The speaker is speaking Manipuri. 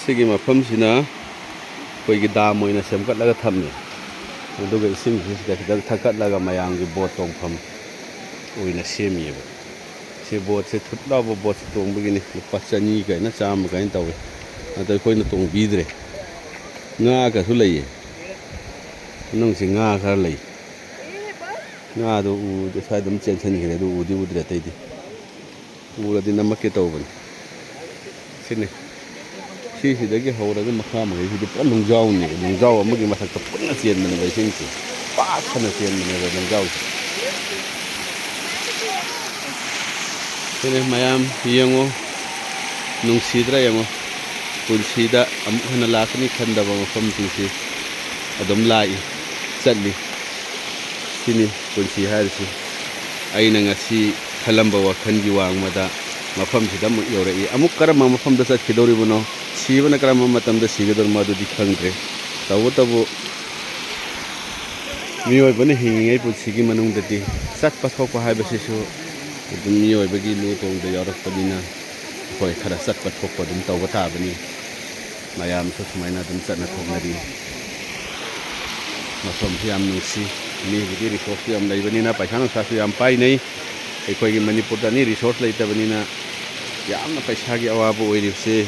ꯁꯤꯒꯤ ꯃꯐꯝꯁꯤꯅ ꯑꯩꯈꯣꯏꯒꯤ ꯗꯥꯝ ꯑꯣꯏꯅ ꯁꯦꯝꯒꯠꯂꯒ ꯊꯝꯃꯤ ꯑꯗꯨꯒ ꯏꯁꯤꯡꯁꯤ ꯁꯤꯗ ꯈꯤꯇꯪ ꯊꯥꯀꯠꯂꯒ ꯃꯌꯥꯝꯒꯤ ꯕꯣꯠ ꯇꯣꯡꯐꯝ ꯑꯣꯏꯅ ꯁꯦꯝꯃꯤꯑꯕ ꯁꯤ ꯕꯣꯠꯁꯦ ꯊꯨꯠ ꯂꯥꯎꯕ ꯕꯣꯠꯁꯦ ꯇꯣꯡꯕꯒꯤꯅꯤ ꯂꯨꯄꯥ 100 ꯀꯥꯏꯅ 100 ꯀꯥꯏꯅ ꯇꯧꯋꯤ ꯑꯗꯣ ꯑꯩꯈꯣꯏꯅ ꯇꯣꯡꯕꯤꯗ꯭ꯔꯦ ꯉꯥꯒꯁꯨ ꯂꯩꯌꯦ ꯃꯅꯨꯡꯁꯤ ꯉꯥ ꯈꯔ ꯂꯩ ꯉꯥꯗꯣ ꯎꯗꯦ ꯁ꯭ꯋꯥꯏꯗ ꯑꯗꯨꯝ ꯆꯦꯟꯁꯤꯟꯈ꯭ꯔꯦ ꯑꯗꯨ ꯎꯗꯤ ꯎꯗ꯭ꯔꯦ ꯑꯇꯩꯗꯤ ꯎꯔꯗꯤ ꯅꯝꯃꯛꯀꯦ ꯇꯧꯕꯅꯤ ꯁꯤꯅꯤ ꯁꯤꯁꯤꯗꯒꯤ ꯍꯧꯔꯒ ꯃꯈꯥ ꯃꯈꯩꯁꯤꯗꯤ ꯄꯨꯔꯥ ꯅꯨꯡꯖꯥꯎꯅꯦ ꯅꯨꯡꯖꯥꯎ ꯑꯃꯒꯤ ꯃꯊꯛꯇ ꯄꯨꯟꯅ ꯆꯦꯟꯕꯅꯦꯕ ꯏꯁꯤꯡꯁꯦ ꯄꯥꯛꯊꯅ ꯆꯦꯟꯕꯅꯦꯕ ꯅꯨꯡꯖꯥꯎꯁꯦ ꯁꯤꯅꯤ ꯃꯌꯥꯝ ꯌꯦꯡꯉꯣ ꯅꯨꯡꯁꯤꯗ꯭ꯔꯥ ꯌꯦꯡꯉꯣ ꯄꯨꯟꯁꯤꯗ ꯑꯃꯨꯛ ꯍꯟꯅ ꯂꯥꯛꯀꯅꯤ ꯈꯟꯗꯕ ꯃꯐꯝꯁꯤꯡꯁꯤ ꯑꯗꯨꯝ ꯂꯥꯛꯏ ꯆꯠꯂꯤ ꯁꯤꯅꯤ ꯄꯨꯟꯁꯤ ꯍꯥꯏꯔꯤꯁꯤ ꯑꯩꯅ ꯉꯁꯤ ꯈꯜꯂꯝꯕ ꯋꯥꯈꯜꯒꯤ ꯋꯥꯡꯃꯗ ꯃꯐꯝꯁꯤꯗ ꯑꯃꯨꯛ ꯌꯧꯔꯛꯏ ꯑꯃꯨꯛ ꯀꯔꯝꯕ ꯃꯐꯝꯗ ꯆꯠꯈꯤꯗꯧꯔꯤꯕꯅꯣ ꯁꯤꯕꯅ ꯀꯔꯝꯕ ꯃꯇꯝꯗ ꯁꯤꯒꯗꯧꯔꯤꯅꯣ ꯑꯗꯨꯗꯤ ꯈꯪꯗ꯭ꯔꯦ ꯇꯧꯕꯇꯕꯨ ꯃꯤꯑꯣꯏꯕꯅ ꯍꯤꯡꯉꯤꯉꯩ ꯄꯨꯟꯁꯤꯒꯤ ꯃꯅꯨꯡꯗꯗꯤ ꯆꯠꯄ ꯊꯣꯛꯄ ꯍꯥꯏꯕꯁꯤꯁꯨ ꯑꯗꯨꯝ ꯃꯤꯑꯣꯏꯕꯒꯤ ꯂꯨ ꯇꯣꯡꯗ ꯌꯥꯎꯔꯛꯄꯅꯤꯅ ꯑꯩꯈꯣꯏ ꯈꯔ ꯆꯠꯄ ꯊꯣꯛꯄ ꯑꯗꯨꯝ ꯇꯧꯕ ꯇꯥꯕꯅꯤ ꯃꯌꯥꯝꯁꯨ ꯁꯨꯃꯥꯏꯅ ꯑꯗꯨꯝ ꯆꯠꯅ ꯊꯣꯛꯅꯔꯤ ꯃꯐꯝꯁꯤ ꯌꯥꯝ ꯅꯨꯡꯁꯤ ꯃꯤꯒꯤꯗꯤ ꯔꯤꯁꯣꯔꯁꯁꯨ ꯌꯥꯝ ꯂꯩꯕꯅꯤꯅ ꯄꯩꯁꯥ ꯅꯨꯡꯁꯥꯁꯨ ꯌꯥꯝ ꯄꯥꯏꯅꯩ ꯑꯩꯈꯣꯏꯒꯤ ꯃꯅꯤꯄꯨꯔꯗꯅꯤ ꯔꯤꯁꯣꯔꯁ ꯂꯩꯇꯕꯅꯤꯅ ꯌꯥꯝꯅ ꯄꯩꯁꯥꯒꯤ ꯑꯋꯥꯕ ꯑꯣꯏꯔꯤꯕꯁꯦ